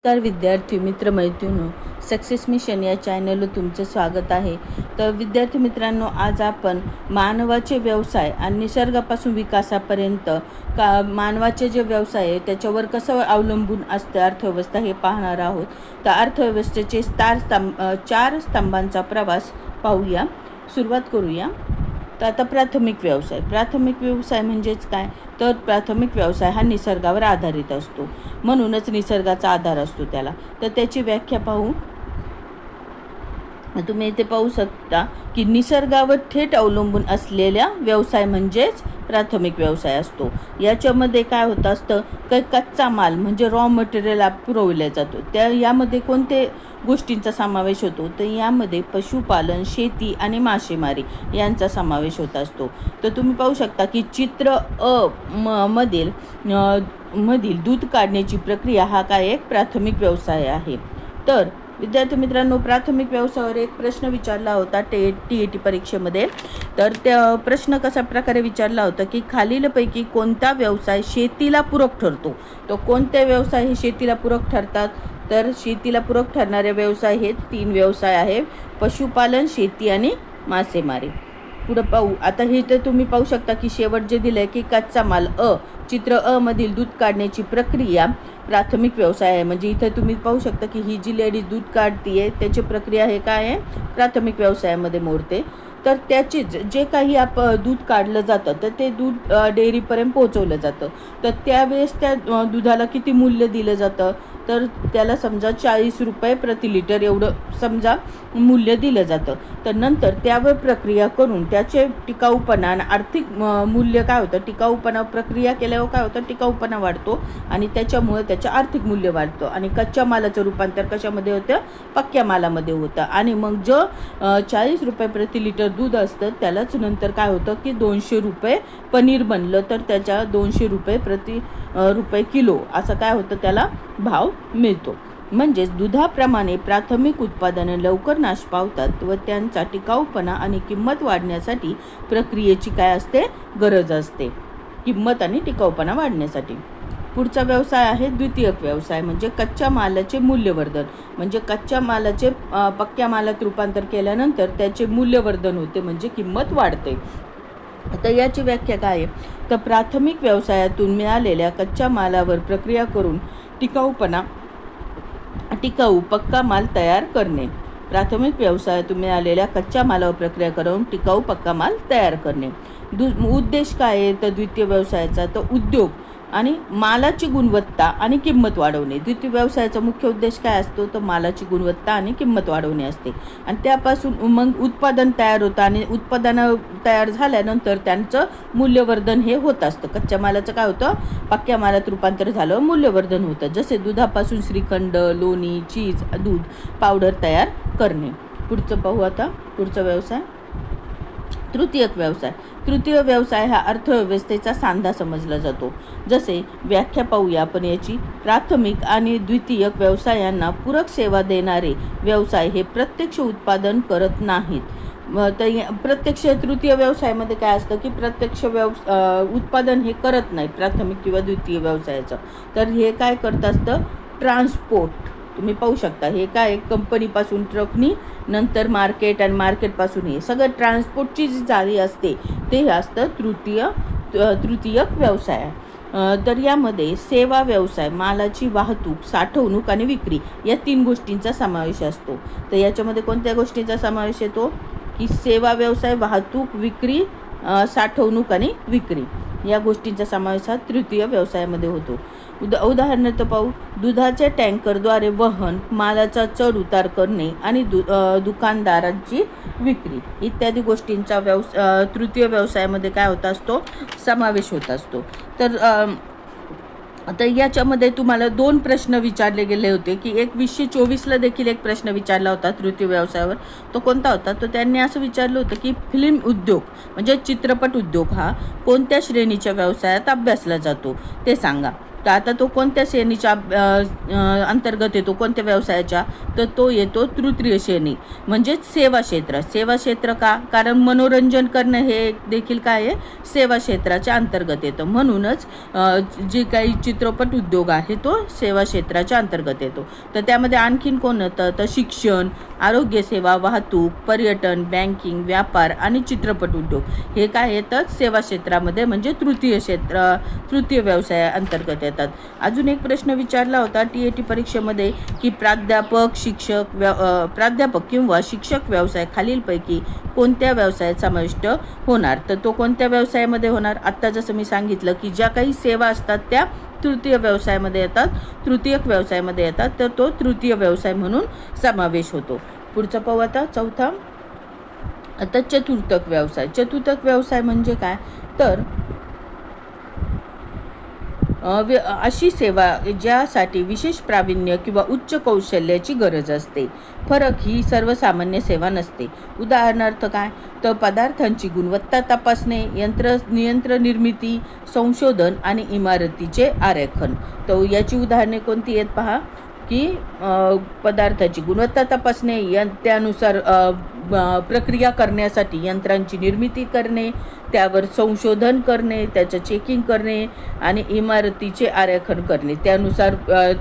नमस्कार विद्यार्थी मित्र मैत्रिणींनो, सक्सेस मिशन या चॅनलवर तुमचं स्वागत आहे. तर विद्यार्थी मित्रांनो, आज आपण मानवाचे व्यवसाय आणि निसर्गापासून विकासापर्यंत मानवाचे जे व्यवसाय आहे त्याच्यावर कसं अवलंबून असते अर्थव्यवस्था हे पाहणार आहोत. तर अर्थव्यवस्थेचे चार स्तंभांचा प्रवास पाहूया. सुरुवात करूया. तर आता प्राथमिक व्यवसाय म्हणजेच काय, तर प्राथमिक व्यवसाय हा निसर्गावर आधारित असतो, म्हणूनच निसर्गाचा आधार असतो त्याला. तर त्याची व्याख्या पाहू. तुम्ही इथे पाहू शकता की निसर्गावर थेट अवलंबून असलेला व्यवसाय म्हणजेच प्राथमिक व्यवसाय असतो. याच्यामध्ये काय होतं असतं, काही कच्चा माल म्हणजे रॉ मटेरियल पुरवला जातो. यामध्ये कोणते गोष्टींचा समावेश होतो, तर यामध्ये पशुपालन, शेती आणि मासेमारी यांचा समावेश होत असतो. तर तुम्ही पाहू शकता की चित्र मधील दूध काढण्याची प्रक्रिया हा काय एक प्राथमिक व्यवसाय आहे. तर विद्यार्थी मित्रांनो, प्राथमिक व्यवसायावर एक प्रश्न विचारला होता TET परीक्षेमध्ये. तर त्या प्रश्न कशा प्रकारे विचारला होता की खालीलपैकी कोणता व्यवसाय शेतीला पूरक ठरतो. तो कोणते व्यवसाय हे शेतीला पूरक ठरतात, तर शेतीला पूरक ठरणारे व्यवसाय हे 3 व्यवसाय आहे: पशुपालन, शेती आणि मासेमारी. पुढं पाहू. आता हे तर तुम्ही पाहू शकता की शेवट जे दिलं आहे की कच्चा माल चित्र मधील दूध काढण्याची प्रक्रिया प्राथमिक व्यवसाय आहे. म्हणजे इथं तुम्ही पाहू शकता की ही जी लेडीज दूध काढते त्याची प्रक्रिया हे काय आहे, प्राथमिक व्यवसायामध्ये मोडते. तर त्याचीच जे काही दूध काढलं जातं तर ते दूध डेअरीपर्यंत पोहोचवलं जातं. तर त्यावेळेस त्या दुधाला किती मूल्य दिलं जातं, तर त्याला समजा 40 रुपये प्रति लिटर एवढं समजा मूल्य दिलं जातं. तर नंतर त्यावर प्रक्रिया करून त्याचे टिकाऊपणा आणि आर्थिक मूल्य काय होतं, टिकाऊपणा प्रक्रिया केल्यावर काय होतं, टिकाऊपणा वाढतो आणि त्याच्यामुळे त्याचं आर्थिक मूल्य वाढतं. आणि कच्च्या मालाचं रूपांतर कशामध्ये होतं, पक्क्या मालामध्ये होतं. आणि मग जो 40 रुपये प्रति लिटर दूध असतं त्यालाच नंतर काय होतं की 200 रुपये पनीर बनलं तर त्याच्या 200 रुपये प्रति रुपये किलो असं काय होतं, त्याला भाव मिळतो. म्हणजेच दुधाप्रमाणे प्राथमिक उत्पादने लवकर नाश पावतात व त्यांचा टिकाऊपणा आणि किंमत वाढण्यासाठी प्रक्रियेची काय असते, गरज असते, किंमत आणि टिकाऊपणा वाढण्यासाठी. पुढचा व्यवसाय आहे द्वितीयक व्यवसाय. म्हणजे कच्च्या मालाचे मूल्यवर्धन. म्हणजे कच्च्या मालाचे पक्क्या मालात रूपांतर केल्यानंतर त्याचे मूल्यवर्धन होते, म्हणजे किंमत वाढते. तर याची व्याख्या काय आहे, तर प्राथमिक व्यवसायातून मिळालेल्या कच्च्या मालावर प्रक्रिया करून टिकाऊ पक्का माल तयार करणे. प्राथमिक व्यवसायातून मिळालेल्या कच्च्या मालावर प्रक्रिया करून टिकाऊ पक्का माल तयार करणे. उद्देश काय आहे तर द्वितीय व्यवसायाचा, तर उद्योग आणि मालाची गुणवत्ता आणि किंमत वाढवणे. द्वितीय व्यवसायाचा मुख्य उद्देश काय असतो, तर मालाची गुणवत्ता आणि किंमत वाढवणे असते. आणि त्यापासून मग उत्पादन तयार होतं आणि उत्पादन तयार झाल्यानंतर त्यांचं मूल्यवर्धन हे होत असतं. कच्च्या मालाचं काय होतं, पक्क्या मालात रूपांतर झालं, मूल्यवर्धन होतं. जसे दुधापासून श्रीखंड, लोणी, चीज, दूध पावडर तयार करणे. पुढचं पाहू. आता पुढचा व्यवसाय तृतीयक व्यवसाय. तृतीय व्यवसाय हा अर्थव्यवस्थेचा सांधा समजला जातो. जसे व्याख्या पाहूया आपण याची. प्राथमिक आणि द्वितीयक व्यवसायांना पूरक सेवा देणारे व्यवसाय हे प्रत्यक्ष उत्पादन करत नाहीत. तर प्रत्यक्ष तृतीय व्यवसायामध्ये काय असतं की प्रत्यक्ष उत्पादन हे करत नाही प्राथमिक किंवा द्वितीय व्यवसायाचं. तर हे काय करत असतं, ट्रान्सपोर्ट. तुम्ही पाहू शकता हे काय, कंपनीपासून ट्रकनी, नंतर मार्केट आणि मार्केटपासून हे सगळं ट्रान्सपोर्टची जी जाळी असते ते असतं तृतीयक व्यवसाय. तर यामध्ये सेवा व्यवसाय, मालाची वाहतूक, साठवणूक आणि विक्री या 3 गोष्टींचा समावेश असतो. तर याच्यामध्ये कोणत्या गोष्टींचा समावेश येतो की सेवा व्यवसाय, वाहतूक, विक्री, साठवणूक आणि विक्री या गोष्टींचा समावेश हा तृतीय व्यवसायामध्ये होतो. उदाहरणार्थ पाहू. दुधाच्या टँकरद्वारे वहन, मालाचा चढ उतार करणे आणि दुकानदारांची विक्री इत्यादी गोष्टींचा तृतीय व्यवसायामध्ये काय होत असतो, समावेश होत असतो. तर याच्यामध्ये तुम्हाला 2 प्रश्न विचारले गेले होते की 2024ला देखील एक प्रश्न विचारला होता तृतीय व्यवसायावर. तो कोणता होता, तर त्यांनी असं विचारलं होतं की फिल्म उद्योग म्हणजे चित्रपट उद्योग हा कोणत्या श्रेणीच्या व्यवसायात अभ्यासला जातो ते सांगा. तर आता तो कोणत्या श्रेणीच्या अंतर्गत येतो, कोणत्या व्यवसायाच्या, तर तो येतो तृतीय श्रेणी म्हणजेच सेवा क्षेत्र. सेवा क्षेत्र का, कारण मनोरंजन करणं हे देखील काय आहे, सेवा क्षेत्राच्या अंतर्गत येतं. म्हणूनच जे काही चित्रपट उद्योग आहे तो सेवा क्षेत्राच्या अंतर्गत येतो. तर त्यामध्ये आणखीन कोण येतं, तर शिक्षण, आरोग्यसेवा, वाहतूक, पर्यटन, बँकिंग, व्यापार आणि चित्रपट उद्योग हे काय येतात सेवा क्षेत्रामध्ये, म्हणजे तृतीय व्यवसाय अंतर्गत येतात. अजून एक प्रश्न विचारला होता TAT परीक्षेमध्ये की प्राध्यापक किंवा शिक्षक व्यवसाय खालीलपैकी कोणत्या व्यवसायात समाविष्ट होणार, तर तो कोणत्या व्यवसायामध्ये होणार. आत्ता जसं मी सांगितलं की ज्या काही सेवा असतात त्या तृतीय व्यवसायामध्ये येतात, तृतीयक व्यवसायामध्ये येतात, तर तो तृतीय व्यवसाय म्हणून समावेश होतो. पुढचं पाहू आता, चौथा. आता चतुर्थक व्यवसाय. चतुर्थक व्यवसाय म्हणजे काय, तर अशी सेवा ज्यासाठी विशेष प्रावीण्य किंवा उच्च कौशल्याची गरज असते. फरक ही सर्वसामान्य सेवा नसते. उदाहरणार्थ काय, तर पदार्थांची गुणवत्ता तपासणे, यंत्र निर्मिती, संशोधन आणि इमारतीचे आरेखन. तर याची उदाहरणे कोणती आहेत पहा, की पदार्थाची गुणवत्ता तपासणे, त्यानुसार प्रक्रिया करण्यासाठी यंत्रांची निर्मिती करणे, त्यावर संशोधन करणे, त्याचं चेकिंग करणे आणि इमारतीचे आरेखन करणे, त्यानुसार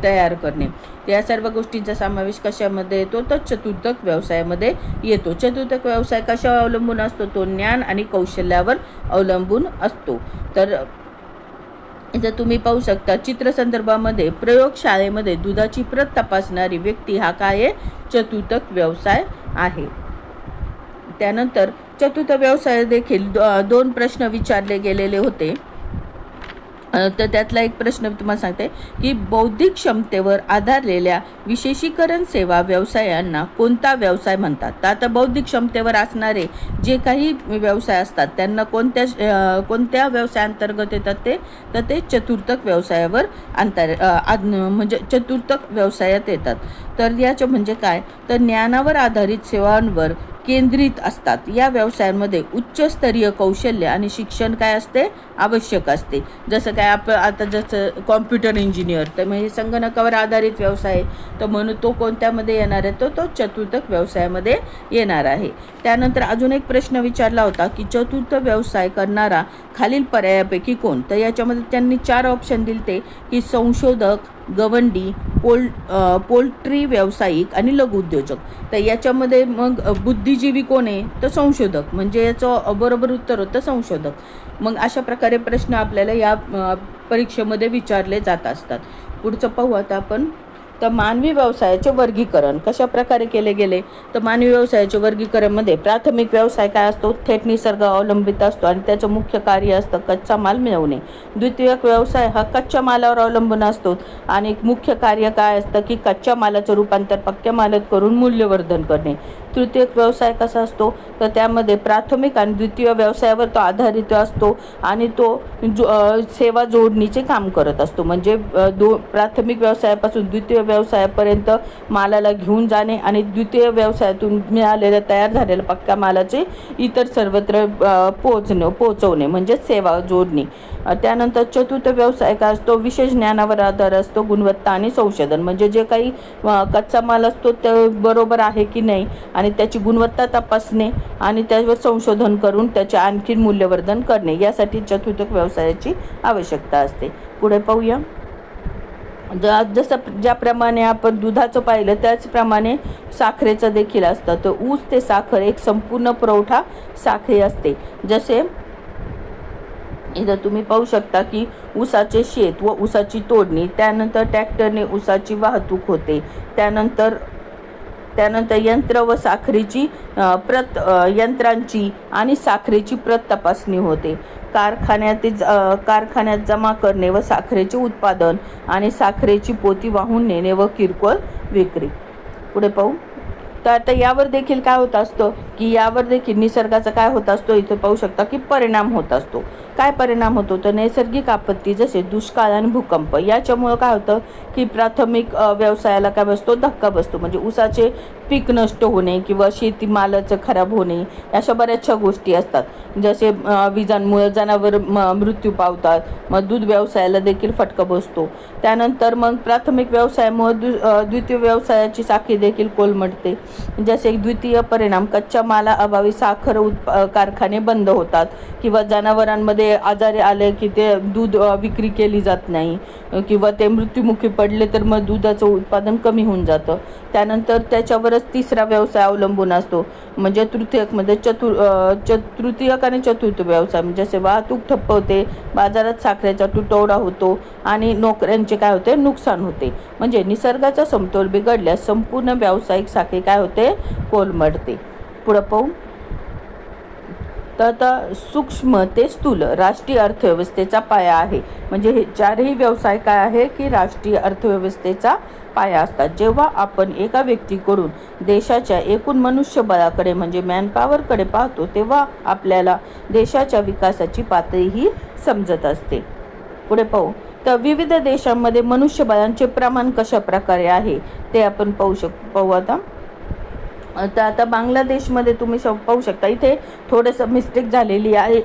तयार करणे. या सर्व गोष्टींचा समावेश कशामध्ये येतो, तर चतुर्थक व्यवसायामध्ये येतो. चतुर्थक व्यवसाय कशावर अवलंबून असतो, तो ज्ञान आणि कौशल्यावर अवलंबून असतो. तर इथं तुम्ही पाहू शकता चित्रसंदर्भामध्ये प्रयोगशाळेमध्ये दुधाची प्रत तपासणारी व्यक्ती हा काय आहे, चतुर्थक व्यवसाय आहे. त्यानंतर चतुर्थ व्यवसाय देखील 2 प्रश्न विचारले गेलेले होते. तर त्यातला एक प्रश्न तुम्हाला सांगते की बौद्धिक क्षमतेवर आधारलेल्या विशेषीकरण सेवा व्यवसायांना कोणता व्यवसाय म्हणतात. तर आता बौद्धिक क्षमतेवर असणारे जे काही व्यवसाय असतात त्यांना कोणत्या व्यवसायांतर्गत येतात तर ते चतुर्थक व्यवसायावर म्हणजे चतुर्थक व्यवसायात येतात. तर याचं म्हणजे काय, तर ज्ञानावर आधारित सेवांवर केंद्रित असतात. या व्यवसायांमध्ये उच्चस्तरीय कौशल्य आणि शिक्षण काय असते, आवश्यक असते. जसं काय आता जसं कॉम्प्युटर इंजिनियर, तर मग हे संगणकावर आधारित व्यवसाय आहे, तर म्हणून तो कोणत्यामध्ये येणार आहे, तो चतुर्थक व्यवसायामध्ये येणार आहे. त्यानंतर अजून एक प्रश्न विचारला होता की चतुर्थ व्यवसाय करणारा खालील पर्यायापैकी कोण. तर याच्यामध्ये त्यांनी 4 ऑप्शन दिले की संशोधक, गवंडी, पोल्ट्री व्यावसायिक आणि लघुउद्योजक. तर याच्यामध्ये मग बुद्धिजीवी कोण आहे, तर संशोधक, म्हणजे याचं बरोबर उत्तर होतं संशोधक. मग अशा प्रकारे प्रश्न आपल्याला या परीक्षेमध्ये विचारले जात असतात. पुढचं पाहू आता आपण. तर मानवी व्यवसायाचे वर्गीकरण कशा प्रकारे केले गेले, तर मानवी व्यवसायाचे वर्गीकरणमध्ये प्राथमिक व्यवसाय काय असतो, थेट निसर्ग अवलंबित असतो आणि त्याचं मुख्य कार्य असतं कच्चा माल मिळवणे. द्वितीयक व्यवसाय हा कच्च्या मालावर अवलंबून असतो आणि मुख्य कार्य काय असतं की कच्च्या मालाचं रूपांतर पक्क्या मालात करून मूल्यवर्धन करणे. तृतीयक व्यवसाय कसा असतो, तर त्यामध्ये प्राथमिक आणि द्वितीय व्यवसायावर तो आधारित असतो आणि तो सेवा जोडणीचे काम करत असतो. म्हणजे प्राथमिक व्यवसायापासून द्वितीय व्यवसायापर्यंत मालाला घेऊन जाणे आणि द्वितीय व्यवसायातून मिळालेल्या तयार झालेल्या पक्क्या मालाचे इतर सर्वत्र पोहोचवणे म्हणजे सेवा जोडणी. त्यानंतर चतुर्थ व्यवसाय काय असतो, विशेष ज्ञानावर आधार असतो, गुणवत्ता आणि संशोधन, म्हणजे जे काही कच्चा माल असतो ते बरोबर आहे की नाही आणि त्याची गुणवत्ता तपासणे आणि त्यावर संशोधन करून त्याचे आणखी मूल्यवर्धन करणे, यासाठी चतुर्थक व्यवसायाची आवश्यकता असते. पुढे पाहूया. जसं ज्याप्रमाणे आपण दुधाचं पाहिलं त्याचप्रमाणे साखरेचं देखील असतं. तर ऊस ते साखर एक संपूर्ण पुरवठा साखळी असते. जसे इथं तुम्ही पाहू शकता की ऊसाचे शेत व ऊसाची तोडणी, त्यानंतर ट्रॅक्टरने ऊसाची वाहतूक होते, त्यानंतर यंत्र व साखरेची यंत्रांची आणि साखरेची प्रत तपासणी होते. कारखान्यात जमा करणे व साखरेचे उत्पादन आणि साखरेची पोती वाहून नेणे व किरकोळ विक्री. पुढे पाहू. तर आता यावर देखील काय होत असतं की यावर देखील निसर्गाचा काय होत असतो, इथे पाहू शकता की परिणाम होत असतो. काय परिणाम होतो तर नैसर्गिक आपत्ती जसे दुष्काळ आणि भूकंप याच्यामुळं काय होतं की प्राथमिक व्यवसायाला काय बसतो धक्का बसतो. म्हणजे ऊसाचे पीक नष्ट होणे किंवा शेतीमालाचं खराब होणे अशा बऱ्याचशा गोष्टी असतात. जसे विजांमुळे जनावर मृत्यू पावतात, मग दूध व्यवसायाला देखील फटका बसतो. त्यानंतर मग प्राथमिक व्यवसायामुळे द्वितीय व्यवसायाची साखळी देखील कोलमडते. जसे द्वितीय परिणाम कच्च्या मालाअभावी साखर कारखाने बंद होतात किंवा जनावरांमध्ये आजारी आले की ते दूध विक्री केली जात नाही किंवा ते मृत्युमुखी पडले तर मग दुधाचं उत्पादन कमी होऊन जातं. त्यानंतर त्याच्यावरच तिसरा व्यवसाय अवलंबून असतो म्हणजे तृतीयकमध्ये तृतीयक आणि चतुर्थ व्यवसाय. म्हणजे जसे वाहतूक ठप्प होते, बाजारात साखरेचा तुटवडा होतो आणि नोकऱ्यांचे काय होते नुकसान होते. म्हणजे निसर्गाचा समतोल बिघडल्यास संपूर्ण व्यावसायिक साखळी काय होते कोलमडते. पुढे पाहू तर आता सूक्ष्म ते स्थूल राष्ट्रीय अर्थव्यवस्थेचा पाया आहे. म्हणजे हे चारही व्यवसाय काय आहे की राष्ट्रीय अर्थव्यवस्थेचा पाया असतात. जेव्हा आपण एका व्यक्तीकडून देशाच्या एकूण मनुष्यबळाकडे म्हणजे मॅनपॉवरकडे पाहतो तेव्हा आपल्याला देशाच्या विकासाची पातळी ही समजत असते. पुढे पाहू तर विविध देशांमध्ये मनुष्यबळांचे प्रमाण कशा प्रकारे आहे ते आपण पाहू आता. तर आता बांगलादेशमध्ये तुम्ही पाहू शकता इथे थोडंसं मिस्टेक झालेली आहे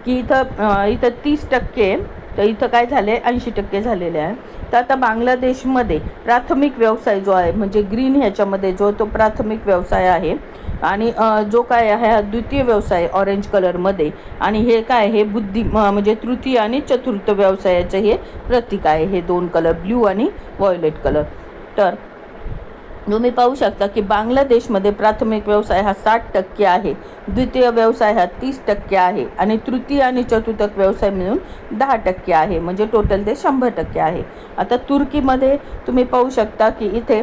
की इथं 30% तर इथं काय झाले 80% झालेले आहे. तर आता बांगलादेशमध्ये प्राथमिक व्यवसाय जो आहे म्हणजे ग्रीन ह्याच्यामध्ये जो तो प्राथमिक व्यवसाय आहे आणि जो काय आहे हा द्वितीय व्यवसाय ऑरेंज कलरमध्ये आणि हे काय हे म्हणजे तृतीय आणि चतुर्थ व्यवसायाचं हे प्रतीक आहे. हे दोन कलर ब्ल्यू आणि व्हायोलेट कलर. तर तुम्ही पाहू शकता की बांगलादेशमध्ये प्राथमिक व्यवसाय हा 60% आहे, द्वितीय व्यवसाय हा 30% आहे आणि तृतीय आणि चतुर्थ व्यवसाय मिळून 10% आहे. म्हणजे टोटल ते 100% आहे. आता तुर्कीमध्ये तुम्ही पाहू शकता की इथे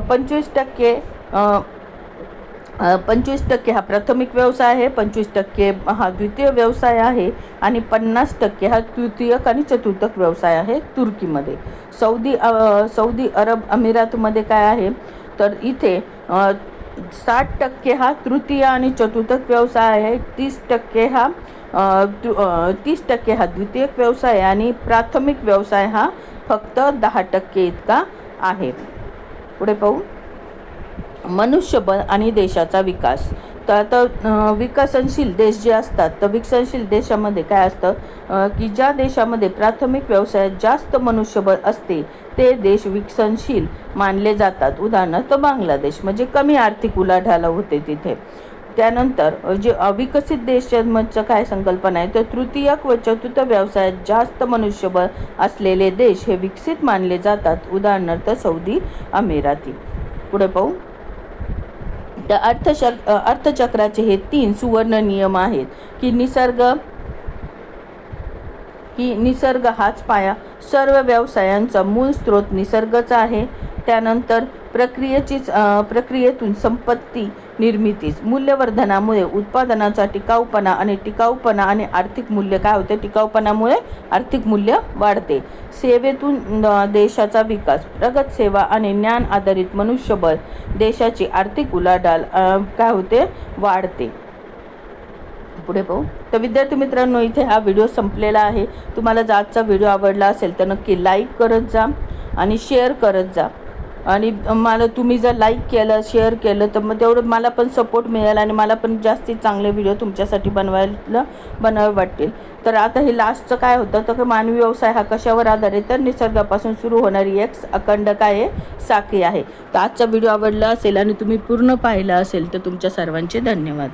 25% हा प्राथमिक व्यवसाय आहे, 25% हा द्वितीय व्यवसाय आहे आणि 50% हा तृतीयक आणि चतुर्थक व्यवसाय आहे तुर्कीमध्ये. सौदी अरब अमिरातमध्ये काय आहे तर इथे 60% हा तृतीय आणि चतुर्थक व्यवसाय आहे, 30% हा द्वितीयक व्यवसाय आणि प्राथमिक व्यवसाय हा फक्त 10% इतका आहे. पुढे पाहू मनुष्यबळ आणि देशाचा विकास. तर आता विकसनशील देश जे असतात तर विकसनशील देशामध्ये काय असतं की ज्या देशामध्ये प्राथमिक व्यवसायात जास्त मनुष्यबळ असते ते देश विकसनशील मानले जातात. उदाहरणार्थ बांगलादेश म्हणजे कमी आर्थिक उलाढाल होते तिथे. त्यानंतर जे अविकसित देशांमधचं काय संकल्पना आहे तर तृतीयक व चतुर्थ व्यवसायात जास्त मनुष्यबळ असलेले देश हे विकसित मानले जातात. उदाहरणार्थ सौदी अमिराती. पुढे पाहू तर अर्थचक्राचे हे 3 सुवर्ण नियम आहेत की निसर्ग हाच पाया, सर्व व्यवसायांचा मूळ स्रोत निसर्गच आहे. त्यानंतर प्रक्रियेतून संपत्ती निर्मितीस मूल्यवर्धनामुळे उत्पादनाचा टिकाऊपणा आणि आर्थिक मूल्य काय होते टिकाऊपणामुळे आर्थिक मूल्य वाढते. सेवेतून देशाचा विकास, प्रगत सेवा आणि ज्ञान आधारित मनुष्यबळ देशाची आर्थिक उलाढाल काय होते वाढते. पुढे पाहू तर विद्यार्थी मित्रांनो इथे हा व्हिडिओ संपलेला आहे. तुम्हाला जर आजचा व्हिडिओ आवडला असेल तर नक्की लाईक करत जा आणि शेअर करत जा आणि मला तुम्ही जर लाईक केलं शेअर केलं तर मग तेवढं मला पण सपोर्ट मिळेल आणि मला पण जास्तीत चांगले व्हिडिओ तुमच्यासाठी बनवावे वाटतील. तर आता हे लास्टचं काय होतं तर मानवी व्यवसाय हा कशावर आधारित तर निसर्गापासून सुरू होणारी एक अखंड काय साखळी आहे. तर आजचा व्हिडिओ आवडला असेल आणि तुम्ही पूर्ण पाहिला असेल तर तुमच्या सर्वांचे धन्यवाद.